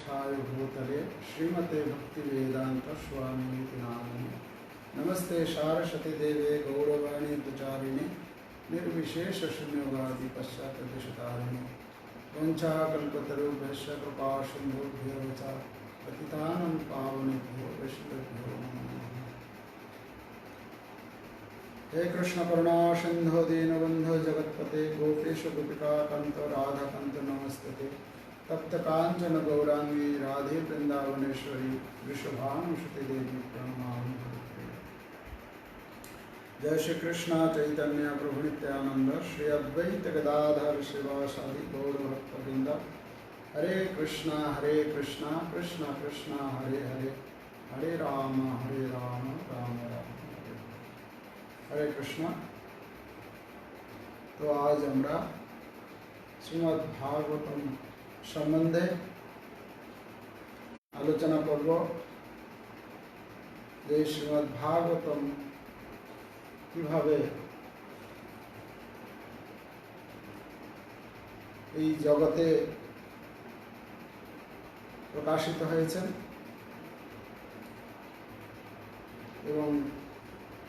सिद्धाय भूतले श्रीमते भक्तिवेदांत स्वामिनिति नामिने। नमस्ते सारस्वती देवे गौरवाणी प्रचारिणे निर्विशेष शून्यवादी पश्चात्देशतारिणे वंशाकल्पतरुभ्यश्च कृपा सिन्धुभ्यो च पतितानं पावनेभ्यो वैष्णवेभ्यो नमो नमः। हे कृष्ण करुणा सिंधु दीनबंधु जगत्पते गोपेश गोपिका कांत राधा कांत नमस्ते। तप्त कांचन गौरांगी राधे वृंदावनेश्वरी वृषभानुसुते देवी प्रणमामि। जय श्री कृष्ण चैतन्य प्रभु नित्यानंद श्री अद्वैत गदाधर शिवासादि गौरभक्तवृंद। हरे कृष्णा कृष्णा कृष्णा हरे हरे, हरे राम राम राम हरे हरे कृष्ण। तो आज আমরা শ্রীমদ্ ভাগবতম সম্বন্ধে আলোচনা করব। যে শ্রীমদ্ ভাগবতম কিভাবে এই জগতে প্রকাশিত হয়েছে এবং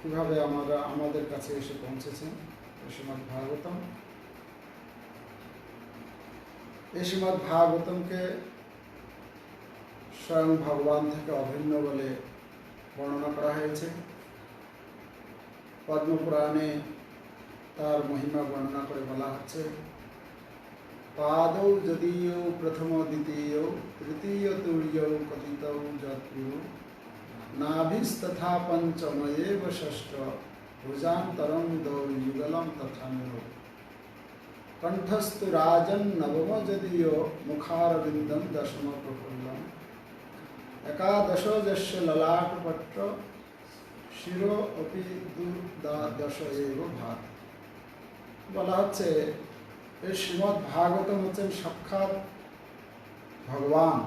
কিভাবে আমরা আমাদের কাছে এসে পৌঁছেছেন শ্রীমদ্ ভাগবতম। এই শ্রীমদ্ ভাগবতমকে স্বয়ং ভগবান থেকে অভিন্ন বলে বর্ণনা করা হয়েছে। পদ্মপুরাণে তার মহিমা বর্ণনা করে বলা হচ্ছে, পাদৌ যদীয় প্রথম দ্বিতীয় তৃতীয় তুর্য কথিত যৎগুরু নাভিস্তথা পঞ্চময়েব ষষ্ঠ ভুজান্তরম দৌ যুগলম তথান্য কণ্ঠস্থু রাজন নবম যদীয় মুখারবিন্দম দশম প্রফুল্লম একাদশ যস্য ললাটপট্র শিরো অপি দুর্দ্বাদশ এব ভাত। বলা হচ্ছে এই শ্রীমদ্ ভাগবতম হচ্ছেন সাক্ষাৎ ভগবান।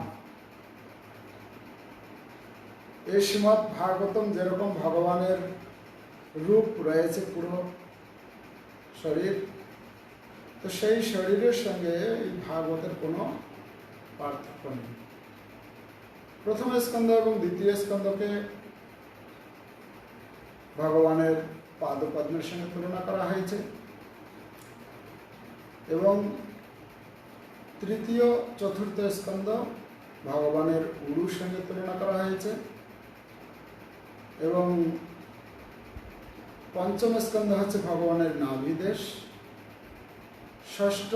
এই শ্রীমদ্ ভাগবতম যেরকম ভগবানের রূপ রয়েছে পুরো শরীর, তো সেই শরীরের সঙ্গে এই ভাগবতের কোনো পার্থক্য নেই। প্রথম স্কন্ধ এবং দ্বিতীয় স্কন্ধকে ভগবানের পাদপদ্মের সঙ্গে তুলনা করা হয়েছে এবং তৃতীয় চতুর্থ স্কন্ধ ভগবানের উরুর সঙ্গে তুলনা করা হয়েছে এবং পঞ্চম স্কন্ধ হচ্ছে ভগবানের নাভিদেশ, ষষ্ঠ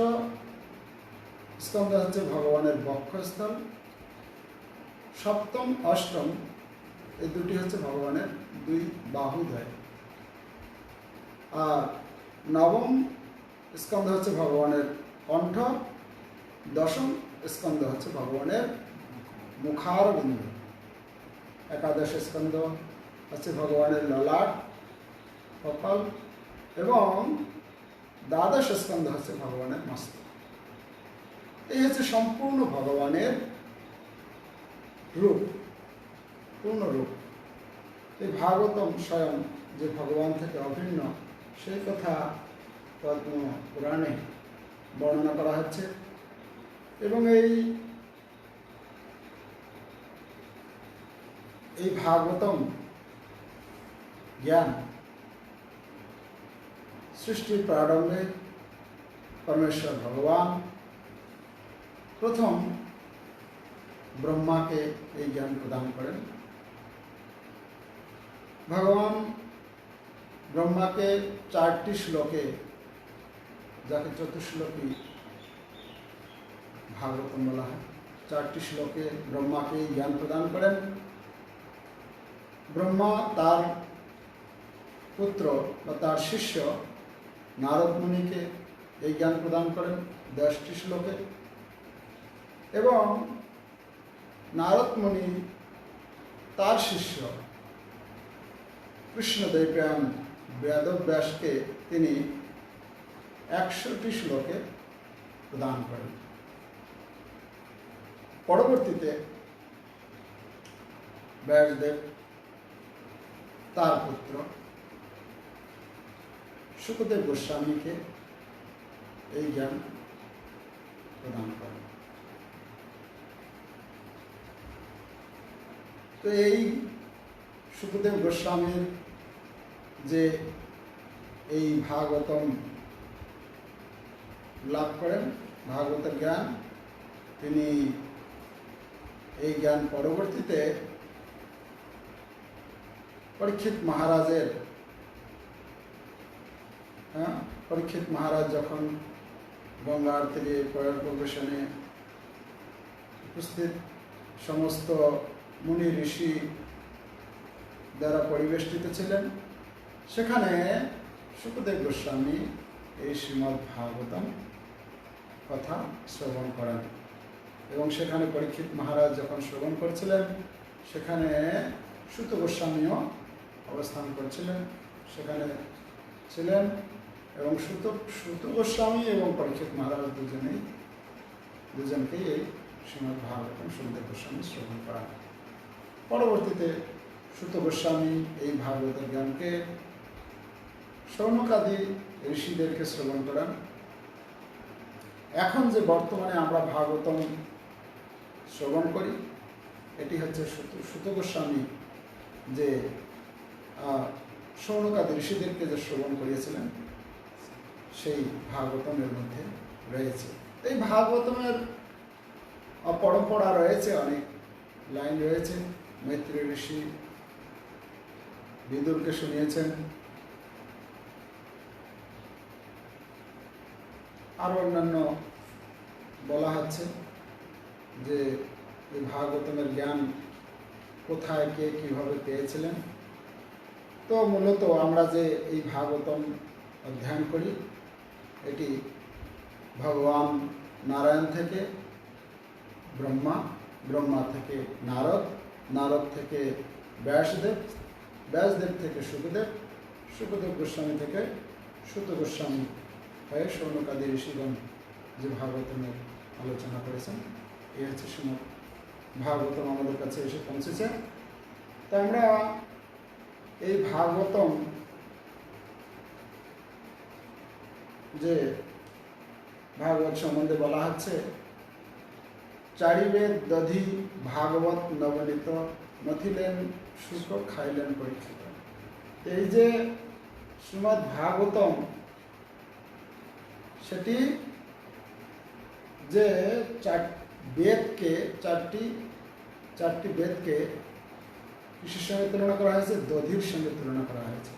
স্কন্ধ হচ্ছে ভগবানের বক্ষস্থল, সপ্তম অষ্টম এই দুটি হচ্ছে ভগবানের দুই বাহুদ্বয়, আর নবম স্কন্ধ হচ্ছে ভগবানের কণ্ঠ, দশম স্কন্ধ হচ্ছে ভগবানের মুখারবিন্দ, একাদশ স্কন্ধ হচ্ছে ভগবানের ললাট কপাল এবং দ্বাদশ স্কন্ধ হচ্ছে ভগবানের মস্তক। এই হচ্ছে সম্পূর্ণ ভগবানের রূপ, পূর্ণ রূপ। এই ভাগবতম স্বয়ং যে ভগবান থেকে অভিন্ন সেই কথা পদ্ম পুরাণে বর্ণনা করা হচ্ছে এবং এই ভাগবতম জ্ঞান সৃষ্টির প্রারম্ভে পরমেশ্বর ভগবান প্রথম ব্রহ্মাকে এই জ্ঞান প্রদান করেন। ভগবান ব্রহ্মাকে 4টি শ্লোকে, যাকে চতুশ্লোকী ভাগবতম বলা হয়, 4টি শ্লোকে ব্রহ্মাকে জ্ঞান প্রদান করেন। ব্রহ্মা তার পুত্র বা তার শিষ্য নারদ মুনিকে এই জ্ঞান প্রদান করেন 10টি শ্লোকে এবং নারদ মুনি তার শিষ্য কৃষ্ণদ্বৈপায়ন বেদব্যাসকে তিনি 100টি শ্লোকে প্রদান করেন। পরবর্তীতে ব্যাসদেব তার পুত্র শুকদেব গোস্বামীকে এই জ্ঞান প্রদান করেন। তো এই শুকদেব গোস্বামীর যে এই ভাগবতম লাভ করেন, ভাগবতের জ্ঞান, তিনি এই জ্ঞান পরবর্তীতে পরীক্ষিত মহারাজের, পরীক্ষিত মহারাজ যখন গঙ্গার তীরে প্রয়াগ পরিবেশনে উপস্থিত সমস্ত মুনি ঋষি দ্বারা পরিবেষ্টিত ছিলেন, সেখানে শুকদেব গোস্বামী এই শ্রীমদ্ ভাগবতম কথা শ্রবণ করেন। এবং সেখানে পরীক্ষিত মহারাজ যখন শ্রবণ করছিলেন, সেখানে সুত গোস্বামীও অবস্থান করছিলেন, সেখানে ছিলেন। এবং সুত গোস্বামী এবং পরীক্ষিত মহারাজ দুজনকেই এই শ্রীমদ্ ভাগবতম শুকদেব গোস্বামী শ্রবণ করান। পরবর্তীতে সুত গোস্বামী এই ভাগবতের জ্ঞানকে শৌনকাদি ঋষিদেরকে শ্রবণ করান। এখন যে বর্তমানে আমরা ভাগবতম শ্রবণ করি, এটি হচ্ছে সুত গোস্বামী যে শৌনকাদি ঋষিদেরকে যে শ্রবণ করিয়েছিলেন, সেই ভাগবতমের মধ্যে রয়েছে। এই ভাগবতমের পরম্পরা রয়েছে, অনেক লাইন রয়েছে। মৈত্রেয় ঋষি বিদুরকে শুনিয়েছেন, আরো অন্যান্য বলা হচ্ছে যে এই ভাগবতমের জ্ঞান কোথায় কে কিভাবে পেয়েছিলেন। তো মূলত আমরা যে এই ভাগবতম অধ্যয়ন করি, এটি ভগবান নারায়ণ থেকে ব্রহ্মা, ব্রহ্মা থেকে নারদ, নারদ থেকে ব্যাসদেব, ব্যাসদেব থেকে শুকদেব, শুকদেব গোস্বামী থেকে সুত গোস্বামী হয়ে শৌনকাদি ঋষিগণ যে ভাগবতমের আলোচনা করেছেন, এই হচ্ছে শ্রীমদ্ ভাগবতম আমাদের কাছে এসে পৌঁছেছে। তা আমরা এই ভাগবতম যে ভাগবত সম্বন্ধে বলা হচ্ছে, চারিবেদ দধি ভাগবত নবনীত, মথিলেন শুক খাইলেন পরীক্ষিত। এই যে শ্রীমদ্ ভাগবতম, সেটি যে চারটি বেদকে কিসের সঙ্গে তুলনা করা হয়েছে? দধির সঙ্গে তুলনা করা হয়েছে।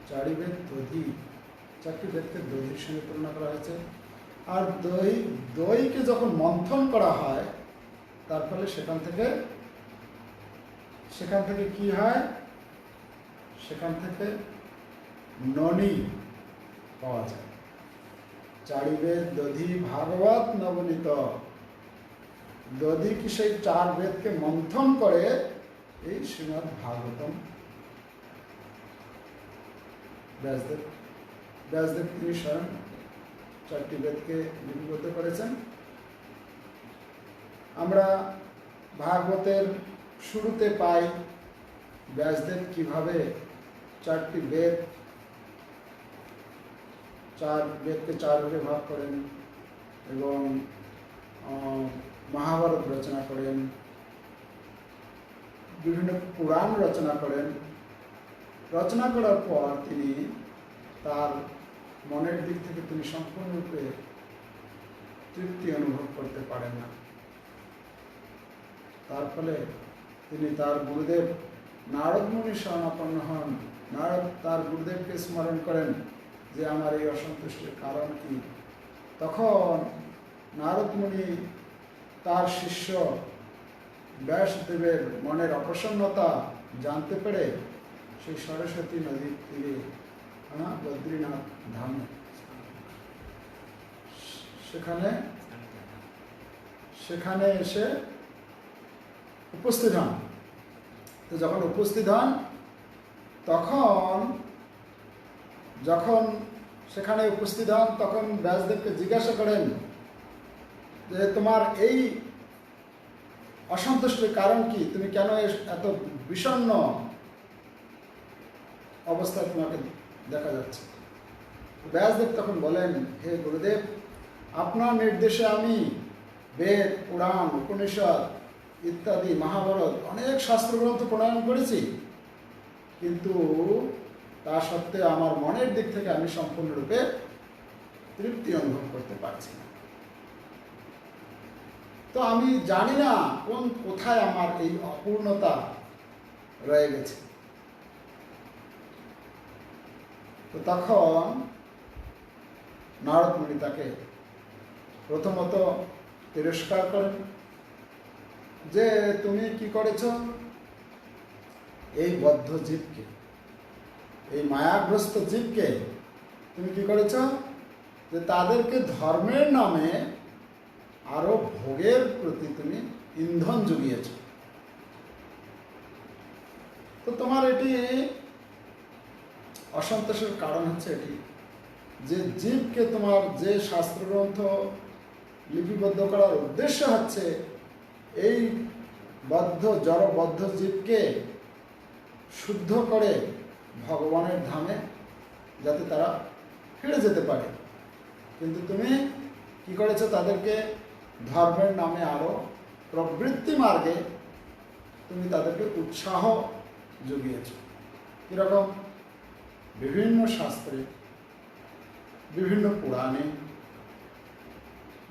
চারি বেদ দধি, চারটি বেদকে দধির সঙ্গে তুলনা করা হয়েছে। আর দইকে যখন মন্থন করা হয়, তার ফলে সেখান থেকে কি হয়? সেখান থেকে ননি পাওয়া যায়। চারি বেদ দধি ভাগবত নবনীত, দধি কি সেই চার বেদকে মন্থন করে এই শ্রীমদ্ ভাগবতম। ব্যাসদেব তিনি স্বয়ং চারটি বেদকে লিপিবদ্ধ করেছেন। আমরা ভাগবতের শুরুতে পাই ব্যাসদেব কিভাবে চারটি বেদ, বেদকে চার ভাগে ভাগ করেন এবং মহাভারত রচনা করেন, বিভিন্ন পুরাণ রচনা করেন। রচনা করার পর তিনি তার মনের দিক থেকে তিনি সম্পূর্ণরূপে তৃপ্তি অনুভব করতে পারেন না। তার ফলে তিনি তার গুরুদেব নারদ মুনির শরণাপন্ন হন। নারদ তার গুরুদেবকে স্মরণ করেন যে আমার এই অসন্তুষ্টির কারণ কি। তখন নারদ মুনি তার শিষ্য ব্যাসদেবের মনের অপ্রসন্নতা জানতে পেরে সেই সরস্বতী নদীর তীরে বদ্রীনাথ ধামে সেখানে এসে উপস্থিত হন। তো যখন উপস্থিত হন, যখন সেখানে উপস্থিত হন, তখন ব্যাসদেবকে জিজ্ঞাসা করেন যে তোমার এই অসন্তুষ্টির কারণ কি, তুমি কেন এত বিষণ্ণ অবস্থায় তোমাকে দেখা যাচ্ছে। ব্যাসদেব তখন বলেন, হে গুরুদেব, আপনার নির্দেশে আমি বেদ, পুরাণ, উপনিষদ ইত্যাদি মহাভারত অনেক শাস্ত্রগ্রন্থ প্রণয়ন করেছি, কিন্তু তা সত্ত্বেও আমার মনের দিক থেকে আমি সম্পূর্ণরূপে তৃপ্তি অনুভব করতে পারছি না। তো আমি জানি না কোথায় আমার এই অপূর্ণতা রয়ে গেছে। তো তখন নারদ মুনি তাকে প্রথমত তিরস্কার করেন যে তুমি কি করেছ, এই বদ্ধ জীবকে, এই মায়াগ্রস্ত জীবকে তুমি কি করেছ, যে তাদেরকে ধর্মের নামে আরো ভোগের প্রতি তুমি ইন্ধন জুগিয়েছ। তো তোমার এটি অসন্তোষের কারণ হচ্ছে এটি যে জীবকে তোমার যে শাস্ত্রগ্রন্থ লিপিবদ্ধ করার উদ্দেশ্য হচ্ছে এই জড়বদ্ধ জীবকে শুদ্ধ করে ভগবানের ধামে যাতে তারা ফিরে যেতে পারে, কিন্তু তুমি কি করেছো, তাদেরকে ধর্মের নামে আরো প্রবৃত্তি মার্গে তুমি তাদেরকে উৎসাহ জুগিয়েছ। কিরকম? বিভিন্ন শাস্ত্রে, বিভিন্ন পুরাণে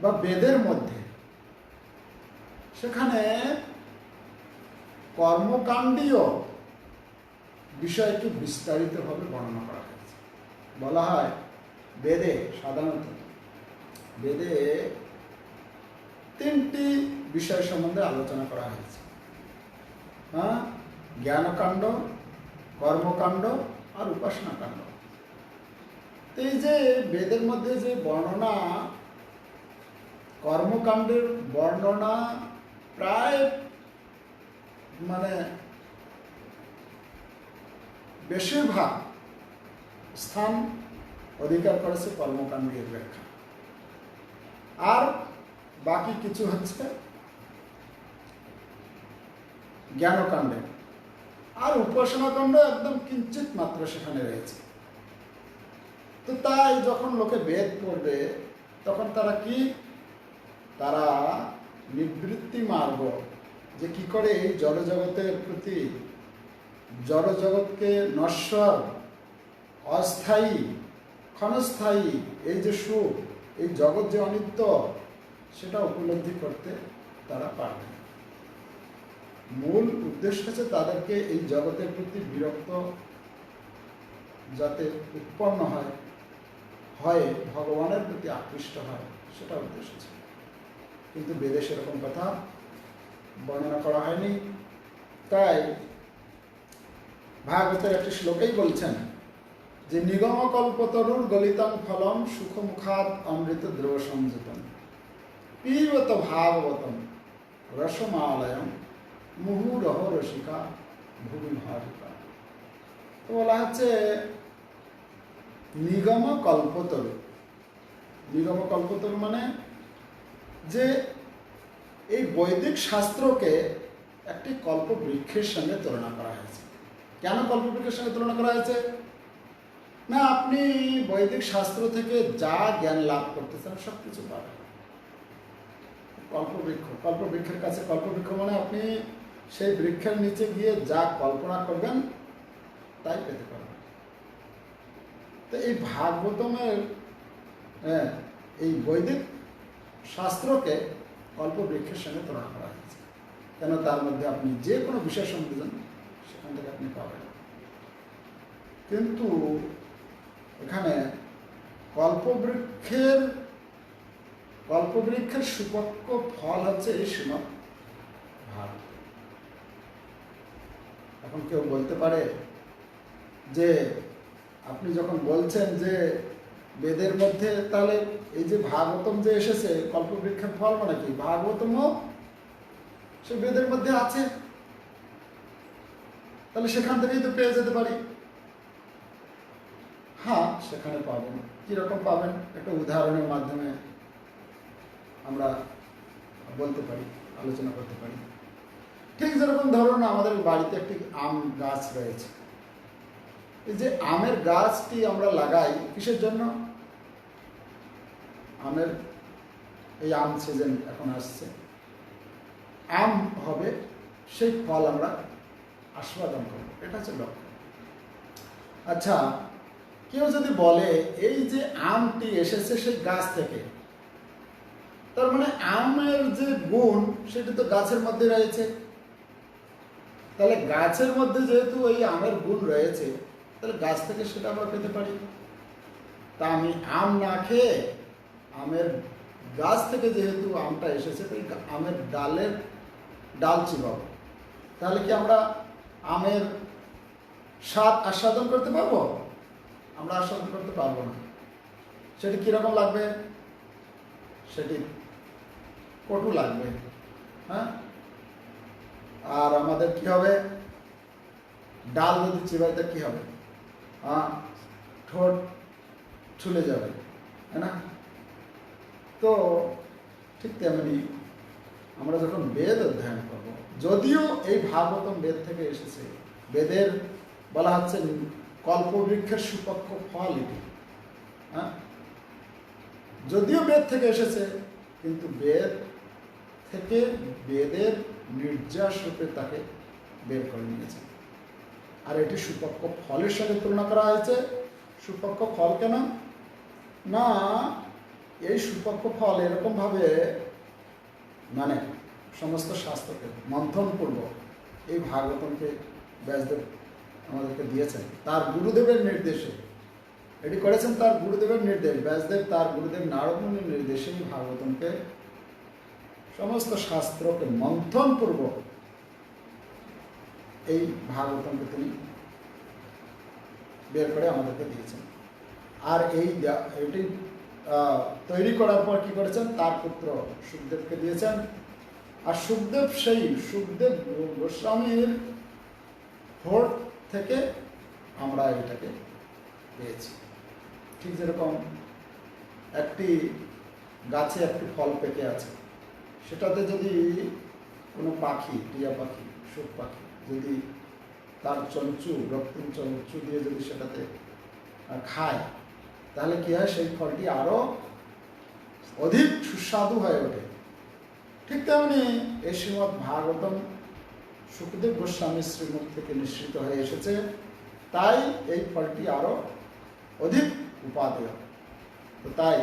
বা বেদের মধ্যে সেখানে কর্মকাণ্ডীয় বিষয়কে বিস্তারিতভাবে বর্ণনা করা হয়েছে। বলা হয় বেদে, সাধারণত বেদে তিনটি বিষয় সম্বন্ধে আলোচনা করা হয়েছে। জ্ঞানকাণ্ড, কর্মকাণ্ড আর উপাসনা কাণ্ড। এই যে বেদের মধ্যে যে বর্ণনা, কর্মকাণ্ডের বর্ণনা প্রায় বেশিরভাগ স্থান অধিকার করেছে কর্মকাণ্ডের ব্যাখ্যা, আর বাকি কিছু হচ্ছে জ্ঞানকাণ্ডে, আর উপাসনাকাণ্ড একদম কিঞ্চিত মাত্র সেখানে রয়েছে। তো তাই যখন লোকে বেদ পড়বে তখন তারা নিবৃত্তি মার্গ, যে কি করে এই জড়জগতের প্রতি, জড়জগৎকে নশ্বর, অস্থায়ী, ক্ষণস্থায়ী এই যে সুখ, এই জগৎ যে অনিত্য, সেটা উপলব্ধি করতে তারা পারবে। মূল উদ্দেশ্য হচ্ছে তাদেরকে এই জগতের প্রতি বিরক্ত যাতে উৎপন্ন হয় ভগবানের প্রতি আকৃষ্ট হয়, সেটা উদ্দেশ্য ছিল। কিন্তু বেদে সেরকম কথা বর্ণনা করা হয়নি। তাই ভাগবতের একটি শ্লোকেই বলছেন যে নিগম কল্পতরুর গলিতং ফলম সুখমুখাদ অমৃত দ্রব সংযুতম পিবত ভাগবতম রসমালয়ম মুহুরহ রসিকা ভুবি ভাবিকা। তো বলা হচ্ছে নিগম কল্পতরু। নিগম কল্পতরু মানে যে এই বৈদিক শাস্ত্রকে একটি কল্পবৃক্ষের সঙ্গে তুলনা করা হয়েছে। কেন কল্পবৃক্ষের সঙ্গে তুলনা করা হয়েছে? না, আপনি বৈদিক শাস্ত্র থেকে যা জ্ঞান লাভ করতেছেন সব কিছু পাবেন কল্পবৃক্ষের কাছে। কল্পবৃক্ষ মানে আপনি সেই বৃক্ষের নিচে গিয়ে যা কল্পনা করবেন তাই পেতে পারবেন। তো এই ভাগবতমের এই বৈদিক শাস্ত্রকে কল্পবৃক্ষের সঙ্গে তুলনা করা হয়েছে। কেন? তার মধ্যে আপনি যে কোনো বিষয় সম্বন্ধে জানেন সেখান থেকে আপনি পাবেন। কিন্তু এখানে কল্পবৃক্ষের সুপক্ষ ফল হচ্ছে এই শ্রীমদ্ ভাগবত। এখন কেউ বলতে পারে যে আপনি যখন বলছেন যে বেদের মধ্যে, তাহলে এই যে ভাগবতম যে এসেছে কল্পবৃক্ষের ফল মানে কি? ভাগবতমও সে বেদের মধ্যে আছে, তাহলে সেখান থেকেই তো পেয়ে যেতে পারি। হ্যাঁ, সেখানে পাবেন। কিরকম পাবেন? একটা উদাহরণের মাধ্যমে আমরা বলতে পারি, আলোচনা করতে পারি। ঠিক যেরকম ধরুন আমাদের বাড়িতে একটি আম গাছ রয়েছে। এই যে আমের গাছটি আমরা লাগাই কিসের জন্য? এই আম সিজন এখন আসছে, আম হবে, সেই ফল আমরা আস্বাদন করব, এটা হচ্ছে লক্ষ্য। আচ্ছা, কেউ যদি বলে এই যে আমটি এসেছে সেই গাছ থেকে, তার মানে আমের যে গুণ সেটি তো গাছের মধ্যে রয়েছে, তাহলে গাছের মধ্যে যেহেতু ওই আমের গুণ রয়েছে, তাহলে গাছ থেকে সেটা আমরা পেতে পারি। তা আমি আম না খেয়ে আমের গাছ থেকে যেহেতু আমটা এসেছে, তো আমের ডাল চিবাবো, তাহলে কি আমরা আমের স্বাদ আস্বাদন করতে পারবো? আমরা আস্বাদন করতে পারবো না। সেটি কিরকম লাগবে? সেটি কটু লাগবে। হ্যাঁ, আর আমাদের কি হবে? ডাল যদি চিবাইতে কি হবে? ঠোঁট ছুলে যাবে, তাই না? তো ঠিক তেমনি আমরা যখন বেদ অধ্যয়ন করব, যদিও এই ভাগবতম বেদ থেকে এসেছে, বেদের বলা হচ্ছে কল্পবৃক্ষের সুপক্ষ ফল এটি। হ্যাঁ, যদিও বেদ থেকে এসেছে, কিন্তু বেদ থেকে বেদের নির্যাস রূপে তাকে বের করে নিয়েছে। আর এটি সুপক্ষ ফলের সাথে তুলনা করা হয়েছে। সুপক্ষ ফল কেন না? এই সুপক্ষ ফল এরকমভাবে মানে সমস্ত শাস্ত্রকে মন্থনপূর্বক এই ভাগবতমকে ব্যাসদেব আমাদেরকে দিয়েছেন তার গুরুদেবের নির্দেশে। এটি করেছেন তার গুরুদেবের নির্দেশ। ব্যাসদেব তার গুরুদেব নারদমুনির নির্দেশে এই ভাগবতমকে সমস্ত শাস্ত্রকে মন্থনপূর্বক এই ভাগবতমকে তিনি বের করে আমাদেরকে দিয়েছেন। আর এটি তৈরি করার পর কি করেছেন? তার পুত্র সুখদেবকে দিয়েছেন। আর সুখদেব গোস্বামীর হোট থেকে আমরা এটাকে পেয়েছি। ঠিক যেরকম একটি গাছে একটি ফল পেকে আছে, সেটাতে যদি কোনো পাখি, টিয়া পাখি, সুখ পাখি যদি তার রক্তিম চঞ্চু দিয়ে যদি সেটাতে খায়, তাহলে কি হয়? সেই ফলটি আরো অধিক সুস্বাদু হয়ে ওঠে। ঠিক তেমনি এই শ্রীমদ্ ভাগবতম সুখদেব গোস্বামী শ্রীমুখ থেকে নিঃসৃত হয়ে এসেছে, তাই এই ফলটি আরো অধিক উপাদেয়। তো তাই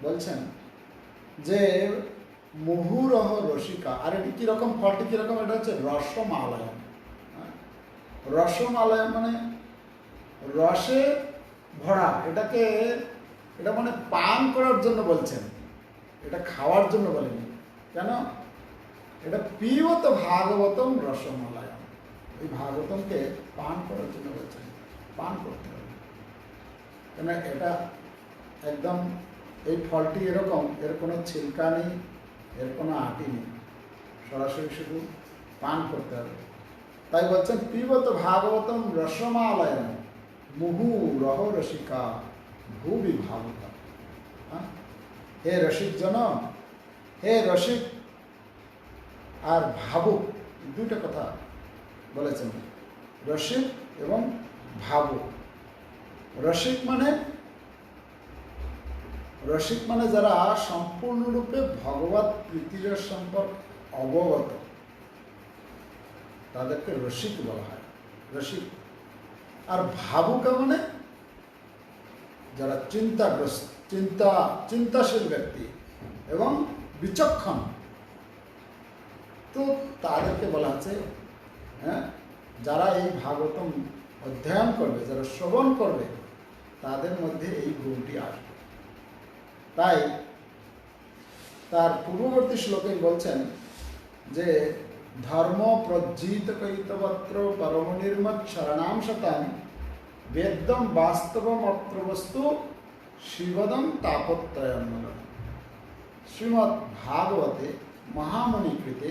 বলছেন যে মুহুরহ রসিকা। আর এটি কিরকম? ফলটি কিরকম? এটা হচ্ছে রসমালয়ন। রসমালয়ন মানে রসে ভরা। এটা মানে পান করার জন্য বলছেন, এটা খাওয়ার জন্য বলেনি। কেন? এটা পিবত ভাগবতম রসমালয়ন। এই ভাগবতমকে পান করার জন্য বলছেন, পান করতে হবে। কেন? এটা একদম এই ফলটি এরকম, এর কোনো ছিলকা নেই, এর কোনো আটি নেই, সরাসরি শুধু পান করতে হবে। তাই বলছেন পিবত ভাগবতম রসমালয়ন মুহু রহ রসিকা ভূবি ভাবুকা। হে রসিক জন, হে রসিক আর ভাবুক, দুইটা কথা বলেছেন, রসিক এবং ভাবুক। রসিক মানে যারা সম্পূর্ণরূপে ভগবত প্রীতির সম্পর্ক অবগত, তাদেরকে রসিক বলা হয়, রসিক। আর ভাবুকা মানে যারা চিন্তাশীল ব্যক্তি এবং বিচক্ষণ, তো তাদেরকে বলা হচ্ছে, হ্যাঁ, যারা এই ভাগবতম অধ্যয়ন করবে, যারা শ্রবণ করবে, তাদের মধ্যে এই গুণটি আসবে। তাই তার পূর্ববর্তী শ্লোকে বলছেন যে ধর্ম প্রজ্জিত কৈতবত্র পরম নির্মত শরণাম শতম বেদ্যম বাস্তবম অত্র বস্তু শিবদম তাপত্রয়ন্মূলম। শ্রীমদ্ ভাগবতে মহামণিকৃতে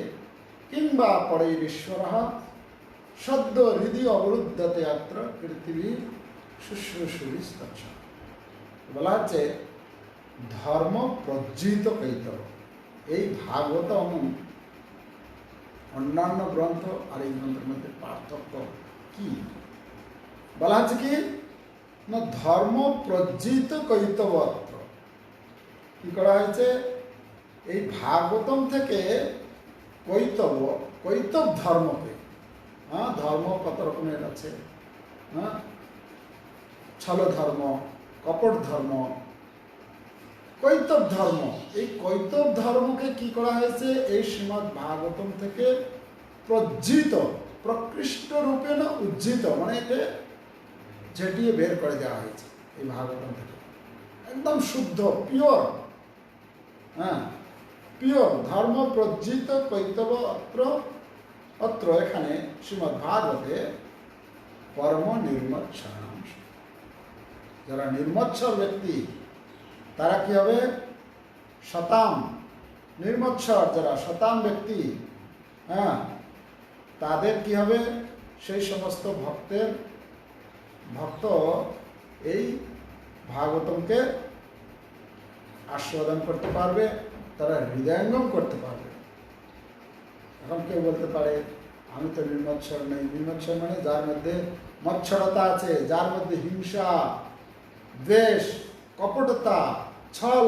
কিংবা পরৈরীশ্বরঃ সদ্য হৃদি অবরুদ্ধতে অত্র পৃথিবী শুশ্রূষুরিস্তচ্ছ। বলা হচ্ছে ধর্ম প্রজ্জিত কৈতব। এই ভাগবতম অন্যান্য গ্রন্থ আর এই গ্রন্থের মধ্যে পার্থক্য কি? বলা হচ্ছে কি না, ধর্ম প্রজ্জিত কৈতবত্র। কি করা হয়েছে? এই ভাগবতম থেকে কৈতব কৈতব ধর্মকে, হ্যাঁ, ধর্ম কত রকমের আছে, হ্যাঁ, ছল ধর্ম, কপট ধর্ম, কৈতব ধর্ম। এই কৈতব ধর্মকে কি করা হয়েছে, এই শ্রীমদ্ ভাগবতম থেকে প্রজ্জিত, প্রকৃষ্ট রূপে না উজ্জিত, মানে একে ঝেঁটিয়ে বের করে দেওয়া হয়েছে এই ভাগবতম থেকে, একদম শুদ্ধ, পিওর, হ্যাঁ, পিওর ধর্ম প্রজ্জিত কৈতব অত্র অত্র এখানে শ্রীমদ্ ভাগবতে পরম নির্মৎসরাংশ। যারা নির্মৎসর ব্যক্তি তারা কি হবে, শতাম, নির্মৎসর যারা শতাম ব্যক্তি, হ্যাঁ, তাদের কি হবে, সেই সমস্ত ভক্ত এই ভাগবতমকে আস্বাদন করতে পারবে, তারা হৃদয়ঙ্গম করতে পারবে। এখন কেউ বলতে পারে আমি তো নির্মৎসর নেই। নির্মৎসর মানে যার মধ্যে মৎসরতা আছে, যার মধ্যে হিংসা, দ্বেষ, কপটতা, ছল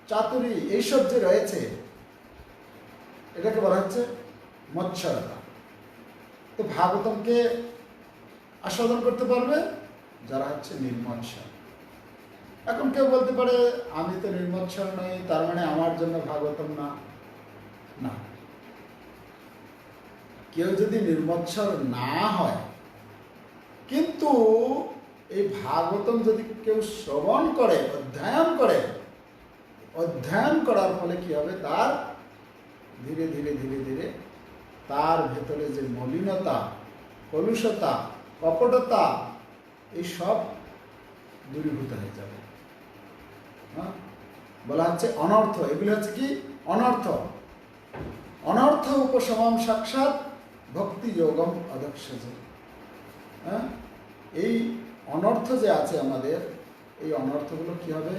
চাতুরি এইসব যে রয়েছে, এটাকে বলা হচ্ছে মৎসরতা। তো ভাগবতমকে আস্বাদন করতে পারবে যারা হচ্ছে নির্মৎসর। এখন কেউ বলতে পারে আমি তো নির্মৎসর নই, তার মানে আমার জন্য ভাগবতম না। না, কেউ যদি নির্মৎসর না হয় কিন্তু এই ভাগবতম যদি কেউ শ্রবণ করে, অধ্যয়ন করে, অধ্যয়ন করার ফলে কি হবে, তার ধীরে ধীরে ধীরে ধীরে তার ভেতরে যে মলিনতা, কলুষতা, কপটতা, এই সব দূরীভূত হয়ে যাবে। হ্যাঁ, বলা হচ্ছে অনর্থ, এগুলি হচ্ছে কি অনর্থ। অনর্থ উপশমম সাক্ষাৎ ভক্তি যোগম অদক্ষজ। হ্যাঁ, এই অনর্থ যে আছে আমাদের, এই অনর্থগুলো কি হবে,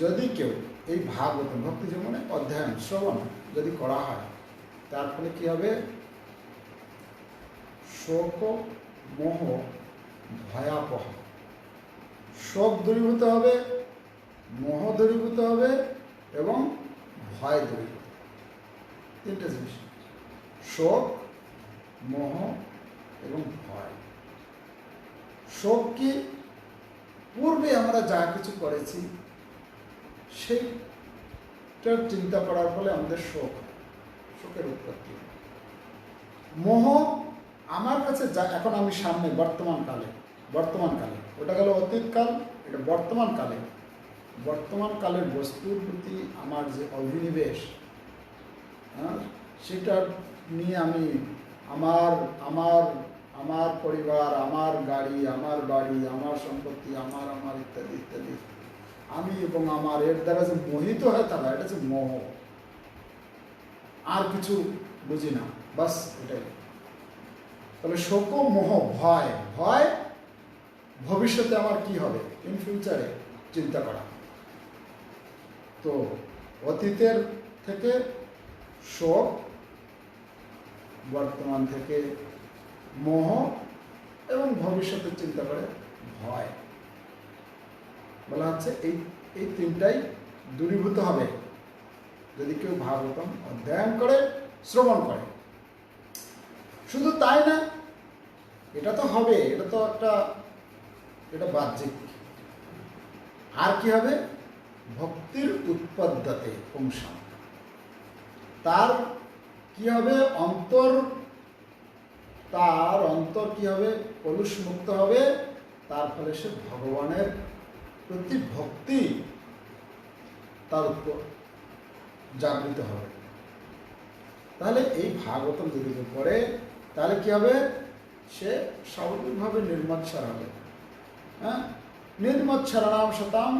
যদি কেউ এই ভাগবতম ভক্তি যোগ মানে অধ্যয়ন শ্রবণ যদি করা হয়, তার ফলে কি হবে, শোক মোহ ভয়াবহ, শোক দূরীভূত হবে, মোহ দূরীভূত হবে এবং ভয় দূরীভূত। তিনটে জিনিস, শোক, মোহ এবং ভয়। শোক কি, পূর্বে আমরা যা কিছু করেছি সেইটার চিন্তা করার ফলে আমাদের শোকের উৎপত্তি। মোহ, আমার কাছে যা এখন আমি সামনে বর্তমানকালে, ওটা গেল অতীতকাল, এটা বর্তমানকালের বস্তুর প্রতি আমার যে অভিনিবেশ, হ্যাঁ, সেটা নিয়ে আমি আমার পরিবার, আমার গাড়ি, আমার বাড়ি, আমার সম্পত্তি, আমার ইত্যাদি ইত্যাদি, আমি এবং আমার, এর দ্বারা যে মোহিত হয় তারা, এটা হচ্ছে মোহ। আর কিছু বুঝি না, বাস এটাই। তবে শোক, মোহ, ভয়, ভবিষ্যতে আমার কি হবে, ইন ফিউচারে চিন্তা করা। তো অতীতের থেকে শোক, বর্তমান থেকে মোহ এবং ভবিষ্যতের চিন্তা করে ভয়। বলা হচ্ছে এই তিনটাই দূরীভূত হবে যদি কেউ ভাগবতম অধ্যয়ন করে, শ্রবণ করে। শুধু তাই না, এটা তো হবে, এটা বাহ্যিক। আর কি হবে, ভক্তির উৎপদ্যতে পুংসাম, তার কি হবে, অন্তর কি হবে, কলুষ মুক্ত হবে। তার ফলে সে ভগবানের প্রতি ভক্তি তার জাগৃত হবে। তাহলে এই ভাগবতম যদি কেউ পড়ে, তাহলে কি হবে, সে স্বাভাবিকভাবে নির্মৎসর হবে। হ্যাঁ, নির্মৎসরাণাম শতাম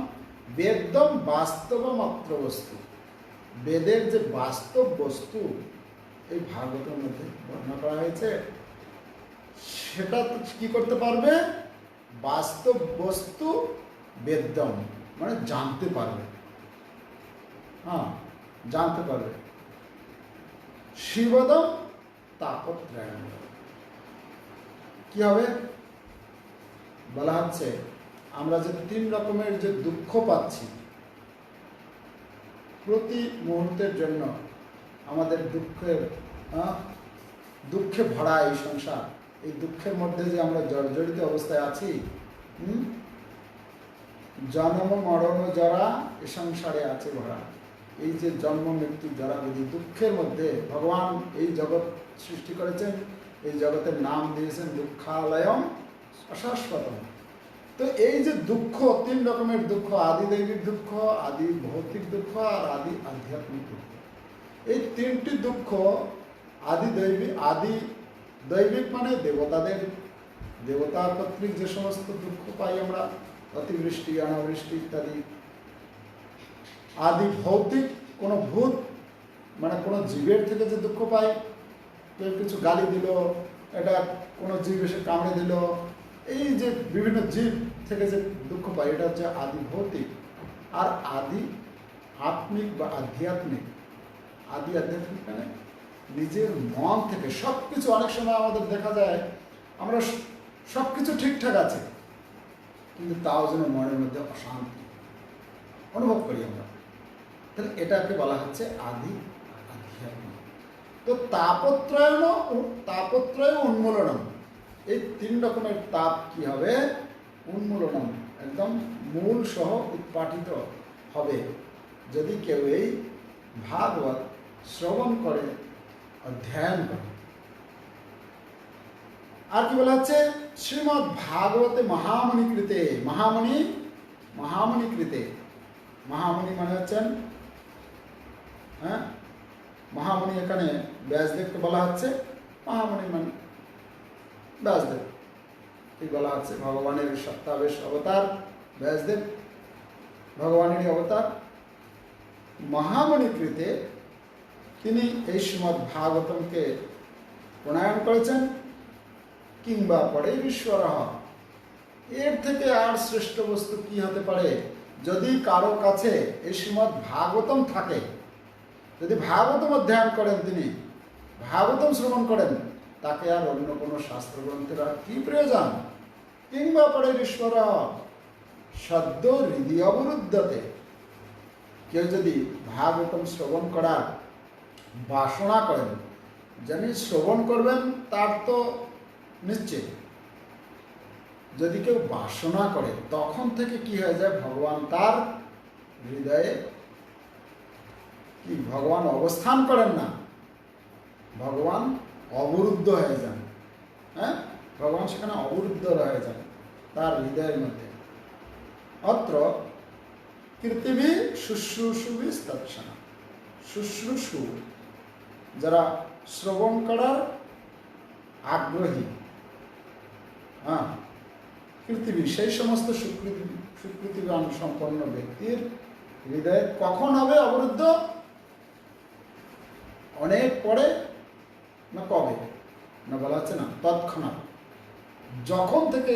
বেদম বাস্তব মাত্র বস্তু। বেদের যে বাস্তব বস্তু এই ভাগবতের মধ্যে বর্ণনা করা হয়েছে, সেটা কি করতে পারবে, বাস্তব বস্তু বেদম মানে জানতে পারবে। হ্যাঁ, জানতে পারবে। শিবদম তাপত্রয়ণ, কি হবে, বলা হচ্ছে আমরা যে 3 রকমের যে দুঃখ পাচ্ছি প্রতি মুহূর্তের জন্য, আমাদের দুঃখে ভরা এই সংসার, এই দুঃখের মধ্যে যে আমরা জর্জরিত অবস্থায় আছি, জন্ম মরণ জরা এ সংসারে আছে ভরা। এই যে জন্ম মৃত্যু জরা ব্যাধি দুঃখের মধ্যে ভগবান এই জগৎ সৃষ্টি করেছেন, এই জগতের নাম দিয়েছেন দুঃখালয়ম অশাশ্বতম। তো এই যে দুঃখ, 3 রকমের দুঃখ, আদি দৈবিক দুঃখ, আদি ভৌতিক দুঃখ আর আদি আধ্যাত্মিক দুঃখ। এই 3টি দুঃখ, আদি দৈবিক মানে দেবতা কর্তৃক যে সমস্ত দুঃখ পাই আমরা, অতিবৃষ্টি অনাবৃষ্টি ইত্যাদি। আদি ভৌতিক, কোনো ভূত মানে কোনো জীবের থেকে যে দুঃখ পাই, কেউ কিছু গালি দিল, এটা কোনো জীব এসে কামড়ে দিল, এই যে বিভিন্ন জীব থেকে যে দুঃখ পাই, এটা হচ্ছে আদি ভৌতিক। আর আদি আত্মিক বা আধ্যাত্মিক, আদি আধ্যাত্মিক মানে নিজের মন থেকে সব কিছু। অনেক সময় আমাদের দেখা যায় আমরা সব কিছু ঠিকঠাক আছে, কিন্তু তাও যেন মনের মধ্যে অশান্তি অনুভব করি আমরা। তাহলে এটাকে বলা হচ্ছে আদি আধ্যাত্মিক। তো তাপত্রয় উন্মূলনম, এই 3 রকমের তাপ কি হবে? উন্মূলনম, একদম মূল সহ উৎপাটিত হবে যদি কেউ এই ভাগবত শ্রবণ করে, অধ্যয়ন করে। আর কি বলা হচ্ছে? শ্রীমদ্ ভাগবতে মহামণি কৃতে, মহামণি কৃতে, মহামণি মানে হচ্ছেন মহামণি, এখানে ব্যাসদেবকে বলা হচ্ছে মহামণি মানে ব্যাসদেব, এই বলা হচ্ছে ভগবানের সত্তাবেশ অবতার ব্যাসদেব, ভগবানেরই অবতার। মহামণি কৃতে তিনি এই শ্রীমদ্ ভাগবতমকে প্রণয়ন করেছেন। কিংবা পরে ঈশ্বর, এর থেকে আর শ্রেষ্ঠ বস্তু কি হতে পারে? যদি কারো কাছে এই শ্রীমদ্ ভাগবতম থাকে, যদি ভাগবতম অধ্যয়ন করেন, তিনি ভাগবতম শ্রবণ করেন, তাকে আর অন্য কোনো শাস্ত্রগ্রন্থের আর কি প্রয়োজন? কিংবা পরে ঈশ্বর সদ্য হৃদয় অবরুদ্ধতে, কেউ যদি ভাগবতম শ্রবণ করার বাসনা করেন, যিনি শ্রবণ করবেন তার তো নিশ্চিত, যদি কেউ বাসনা করে তখন থেকে কি হয়ে যায়? ভগবান তার হৃদয়ে কি ভগবান অবস্থান করেন না, ভগবান অবরুদ্ধ হয়ে যান। ভগবান সেখানে অবরুদ্ধ হয়ে যান তার হৃদয়ের মধ্যে। অত্র কীর্তিভি শুশ্রূষুভি তৎসনা, শুশ্রূষু যারা শ্রবণ করার আগ্রহী, কীর্তিভি সেই সমস্ত সুকৃতিবান সম্পন্ন ব্যক্তির হৃদয়ে কখন হবে অবরুদ্ধ? অনেক পরে না কবে? না বলা হচ্ছে না, তৎক্ষণাৎ, যখন থেকে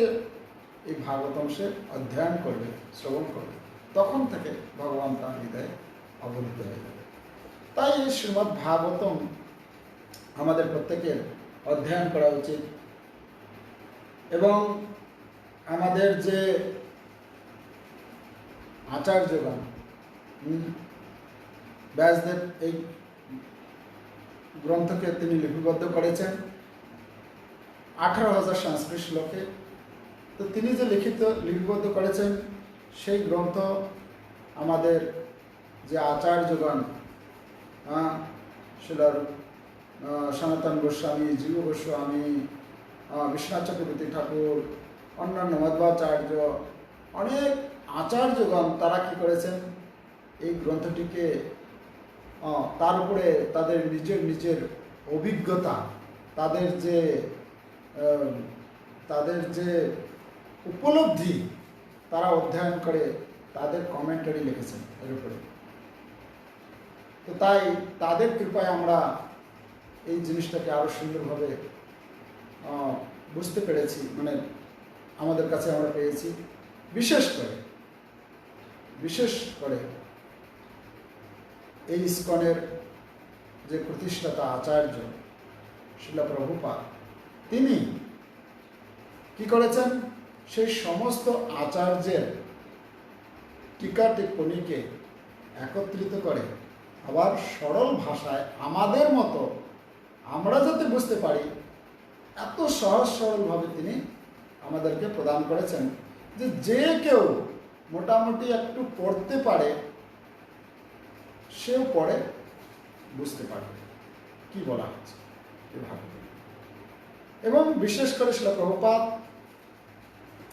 এই ভাগবতম সে অধ্যয়ন করবে, শ্রবণ করবে, তখন থেকে ভগবান তার হৃদয়ে অবরুদ্ধ হয়ে যাবে। তাই এই শ্রীমদ্ ভাগবতম আমাদের প্রত্যেকের অধ্যয়ন করা উচিত। এবং আমাদের যে আচার্যগণ, ব্যাসদেব এই গ্রন্থকে তিনি লিপিবদ্ধ করেছেন 18,000 সংস্কৃত শ্লোকে। তো তিনি যে লিপিবদ্ধ করেছেন সেই গ্রন্থ আমাদের যে আচার্যগণ, শিলার সনাতন গোস্বামী, জীব গোস্বামী, বিশ্বনাথ চক্রবর্তী ঠাকুর, অন্যান্য মধ্বাচার্য, অনেক আচার্যগণ তারা কি করেছেন? এই গ্রন্থটিকে তার উপরে তাদের নিজের অভিজ্ঞতা, তাদের যে উপলব্ধি তারা অধ্যয়ন করে তাদের কমেন্টারি লিখেছেন এর উপরে। তো তাই তাদের কৃপায় আমরা এই জিনিসটাকে আরো সুন্দরভাবে বুঝতে পেরেছি, মানে আমাদের কাছে আমরা পেয়েছি। বিশেষ করে এই ইস্কনের যে প্রতিষ্ঠাতা আচার্য শিলা প্রভুপাদ, তিনি কি করেছেন? সেই সমস্ত আচার্যের টিকা টিপ্পণীকে একত্রিত করে আবার সরল ভাষায় আমাদের মতো আমরা যাতে বুঝতে পারি এত সহজ সরলভাবে তিনি আমাদেরকে প্রদান করেছেন যে যে কেউ মোটামুটি একটু পড়তে পারে সেও পড়ে বুঝতে পারবে কি বলা হচ্ছে এভাবে। এবং বিশেষ করে শ্রীল প্রভুপাদ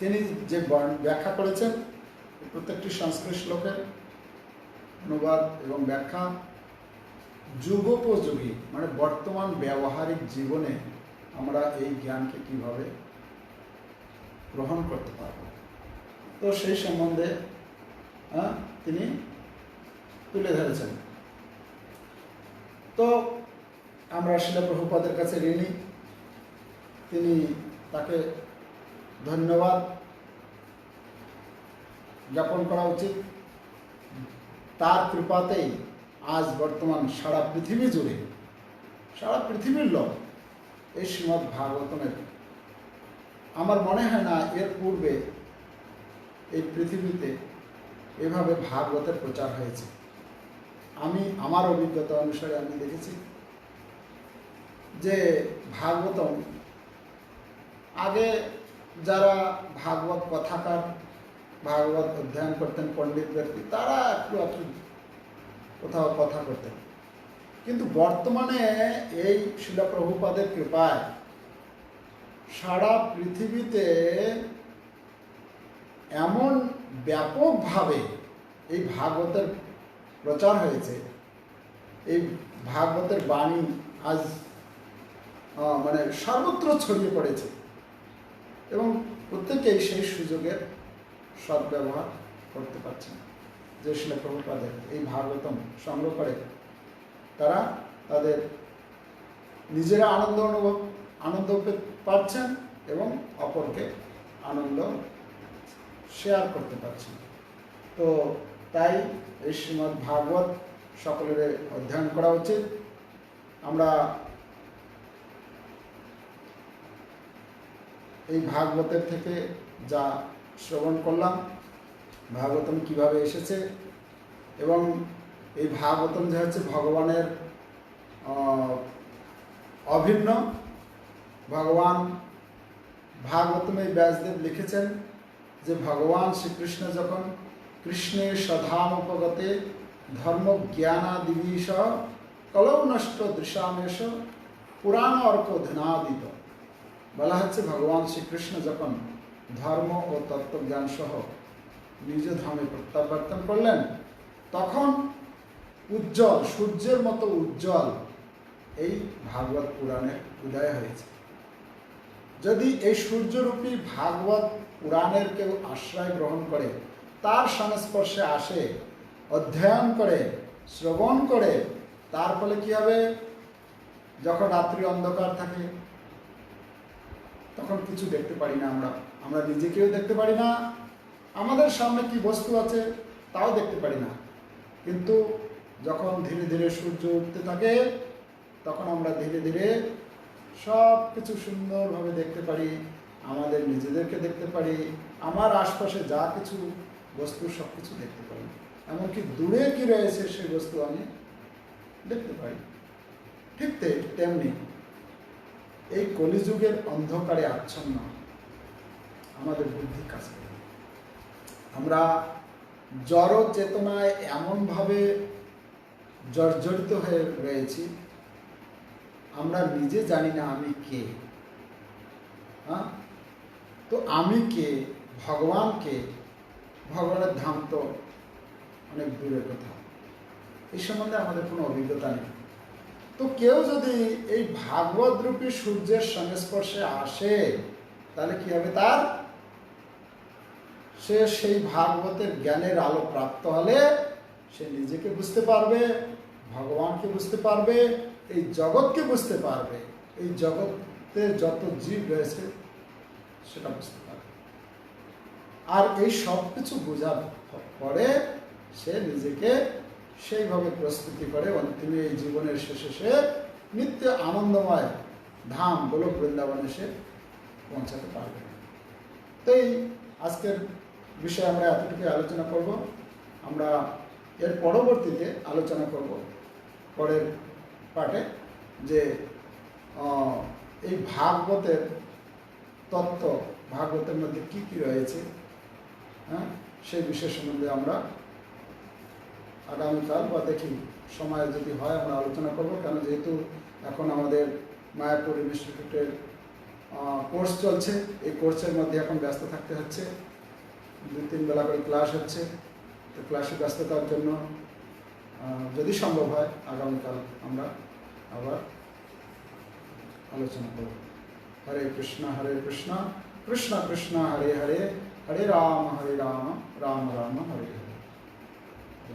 তিনি যে ব্যাখ্যা করেছেন প্রত্যেকটি সংস্কৃত শ্লোকের অনুবাদ এবং ব্যাখ্যা যুগোপযোগী, মানে বর্তমান ব্যবহারিক জীবনে আমরা এই জ্ঞানকে কিভাবে গ্রহণ করতে পারব, তো সেই সম্বন্ধে তিনি তুলে ধরেছেন। তো আমরা শ্রীল প্রভুপাদের কাছে ঋণী, তিনি তাকে ধন্যবাদ জ্ঞাপন করা উচিত। তার কৃপাতেই আজ বর্তমান সারা পৃথিবী জুড়ে, সারা পৃথিবীর লোক এই শ্রীমদ্ ভাগবতমের, আমার মনে হয় না এর পূর্বে এই পৃথিবীতে এভাবে ভাগবতের প্রচার হয়েছে। আমার অভিজ্ঞতা অনুসারে আমি দেখেছি যে ভাগবতম আগে যারা ভাগবত কথাকার, ভাগবত অধ্যয়ন করতেন পণ্ডিত ব্যক্তি, তারা একটু একটু কোথাও কথা করতেন, কিন্তু বর্তমানে এই শ্রীল প্রভুপাদের কৃপায় সারা পৃথিবীতে এমন ব্যাপকভাবে এই ভাগবতের প্রচার হয়েছে, এই ভাগবতের বাণী আজ মানে সর্বত্র ছড়িয়ে পড়েছে এবং প্রত্যেকেই সেই সুযোগের সদ্ব্যবহার করতে পারছেন। যে শ্রীল প্রভুপাদের এই ভাগবতম সংগ্রহ করে তারা তাদের নিজেরা আনন্দ পাচ্ছেন এবং অপরকে আনন্দ শেয়ার করতে পারছেন। তো তাই এই শ্রীমদ্ ভাগবত সকলের অধ্যয়ন করা উচিত। আমরা এই ভাগবতের থেকে যা শ্রবণ করলাম, ভাগবতম কিভাবে এসেছে এবং এই ভাগবতম যে হচ্ছে ভগবানের অভিন্ন, ভগবান ভাগবতমে ব্যাসদেব লিখেছেন যে ভগবান শ্রীকৃষ্ণ যখন কৃষ্ণের সধানুপগতে ধর্ম জ্ঞানাদিবিষ কলৌ নষ্ট দৃশামেশ পুরাণ অর্ক ধনাদিত, বলা হচ্ছে ভগবান শ্রীকৃষ্ণ যখন ধর্ম ও তত্ত্বজ্ঞান সহ নিজ ধামে প্রত্যাবর্তন করলেন, তখন উজ্জ্বল, সূর্যের মতো উজ্জ্বল এই ভাগবত পুরাণের উদয় হয়েছে। যদি এই সূর্যরূপী ভাগবত পুরাণের কেউ আশ্রয় গ্রহণ করে, তার সংস্পর্শে আসে, অধ্যয়ন করে, শ্রবণ করে, তার ফলে কি হবে? যখন রাত্রি অন্ধকার থাকে তখন কিছু দেখতে পারি না, আমরা নিজেকেও দেখতে পারি না, আমাদের সামনে কি বস্তু আছে তাও দেখতে পারি না। কিন্তু যখন ধীরে ধীরে সূর্য উঠতে থাকে তখন আমরা ধীরে ধীরে সব কিছু সুন্দরভাবে দেখতে পারি, আমাদের নিজেদেরকে দেখতে পারি, আমার আশপাশে যা কিছু বস্তু সব কিছু দেখতে পারি, এমনকি দূরে কি রয়েছে সেই বস্তু আমি দেখতে পারি। ঠিক তেমনি এই কলিযুগের অন্ধকারে আচ্ছন্ন আমাদের বুদ্ধি কাজ করে। আমরা জড় চেতনায় এমনভাবে জর্জরিত হয়ে রয়েছি, আমরা নিজে জানি না আমি কে। তো আমি কে, ভগবান কে, ভগবানের ধাম তো অনেক দূরের কথা, এই সম্বন্ধে আমাদের কোনো অভিজ্ঞতা নেই। তো কেউ যদি এই ভাগবত রূপী সূর্যের সংস্পর্শে আসে তাহলে কি হবে? তার সে সেই ভাগবতের জ্ঞানের আলো প্রাপ্ত হলে সে নিজেকে বুঝতে পারবে, ভগবানকে বুঝতে পারবে, এই জগৎকে বুঝতে পারবে, এই জগতে যত জীব রয়েছে সেটা বুঝতে পারবে। আর এই সব কিছু বোঝার পরে সে নিজেকে সেইভাবে প্রস্তুতি করে অন্তিমে এই জীবনের শেষে সে নিত্য আনন্দময় ধাম গোলক বৃন্দাবনে সে পৌঁছাতে পারবে। তো এই আজকের বিষয়ে আমরা এতটুকু আলোচনা করব। আমরা এর পরবর্তীতে আলোচনা করব পরের পাঠে যে এই ভাগবতের তত্ত্ব, ভাগবতের মধ্যে কী কী রয়েছে, হ্যাঁ, সেই বিষয় সম্বন্ধে আমরা আগামীকাল বা দেখি সময় যদি হয় আমরা আলোচনা করব। কেন যেহেতু এখন আমাদের মায়াপুর ইনস্টিটিউটের কোর্স চলছে, এই কোর্সের মধ্যে এখন ব্যস্ত থাকতে হচ্ছে, 2-3 বেলা করে ক্লাস হচ্ছে। তো ক্লাসে ব্যস্ততার জন্য যদি সম্ভব হয় আগামীকাল আমরা আবার আলোচনা করব। হরে কৃষ্ণ কৃষ্ণ কৃষ্ণ হরে হরে, হরে রাম রাম রাম হরে হরে।